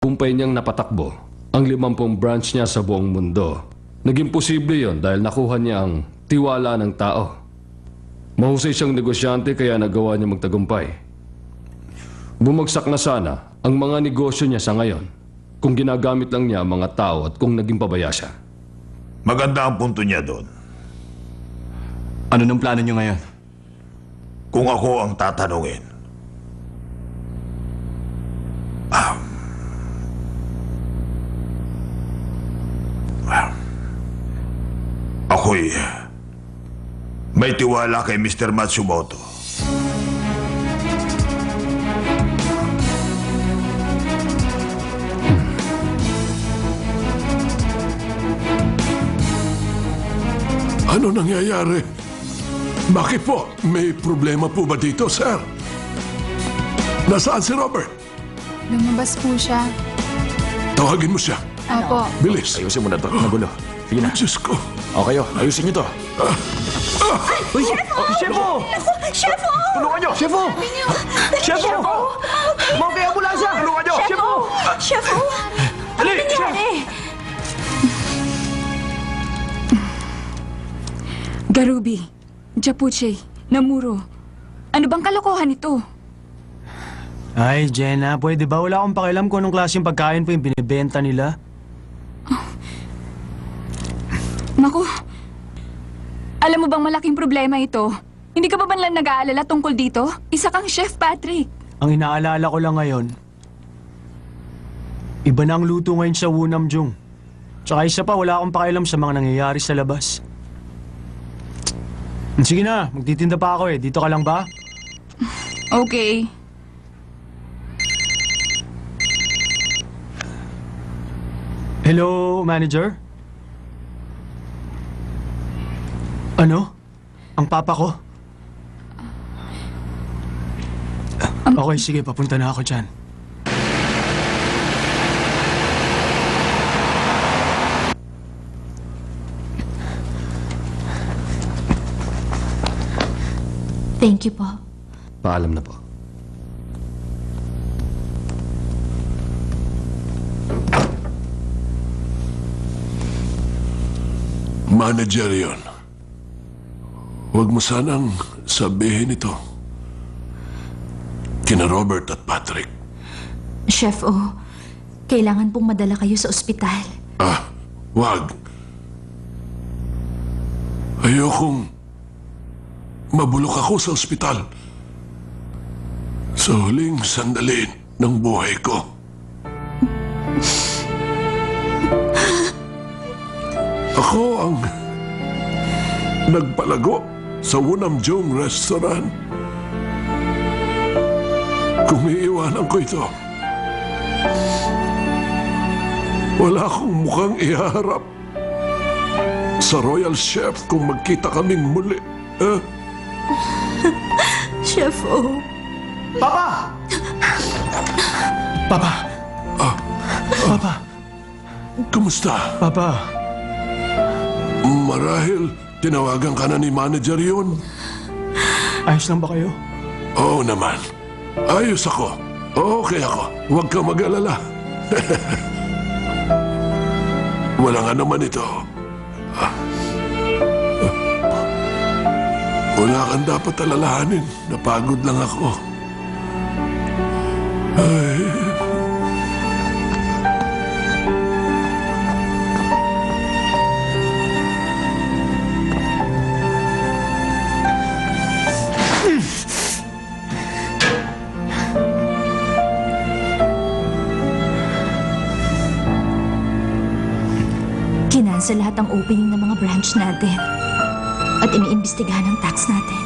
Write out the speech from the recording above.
Kumpay niyang napatakbo ang 50 branch niya sa buong mundo. Naging posible yon dahil nakuha niya ang tiwala ng tao. Mahusay siyang negosyante kaya nagawa niya magtagumpay. Bumagsak na sana ang mga negosyo niya sa ngayon kung ginagamit lang niya ang mga tao at kung naging pabaya siya. Maganda ang punto niya doon. Ano nang plano niyo ngayon? Kung ako ang tatanungin, ako'y may tiwala kay Mr. Matsumoto. Ano nangyayari? Bakit po? May problema po ba dito, sir? Nasaan si Robert? Lumabas po siya. Tawagin mo siya. Opo. Bilis. Ayusin mo na to. Nagulo. Sige na. Diyos ko. Okay, ayusin niyo to. Uy! Chefo! Chefo! Tulungan niyo! Chefo! Chefo! Mga kaya ambulansya! Tulungan niyo! Chefo! Chefo! Dali! Ano nangyari? Garubi, Japuche, Namuro. Ano bang kalokohan ito? Ay, Jenna, pwede ba? Wala akong pakialam kung anong klaseng pagkain po yung binibenta nila. Naku, alam mo bang malaking problema ito? Hindi ka ba man lang nag-aalala tungkol dito? Isa kang Chef Patrick. Ang inaalala ko lang ngayon, iba na ang luto ngayon sa Wunamjung. Tsaka isa pa, wala akong pakialam sa mga nangyayari sa labas. Sige na, magtitinda pa ako eh. Dito ka lang ba? Okay. Hello, manager? Ano? Ang papa ko? Okay, sige, papunta na ako dyan. Thank you po. Paalam na po. Manager yon. Huwag mo sanang sabihin ito kina Robert at Patrick. Chef kailangan pong madala kayo sa ospital. Wag. Ayokong mabulok ako sa ospital sa huling sandali ng buhay ko. Ako ang nagpalago sa Wunamjung Restaurant. Kung iiwanan ko ito, wala akong mukhang iharap sa Royal Chef kung magkita kaming muli. Chef Papa! Papa! Papa! Kumusta? Papa! Marahil tinawagan ka na ni manager yun. Ayos lang ba kayo? Oo naman. Ayos ako. Okay ako. Huwag kang mag-alala. Walang ano man ito. Wala kang dapat alalahanin. Napagod lang ako. Ay. Kinansel lahat ang opening ng mga branch natin. At iniimbestigahan ang tax natin.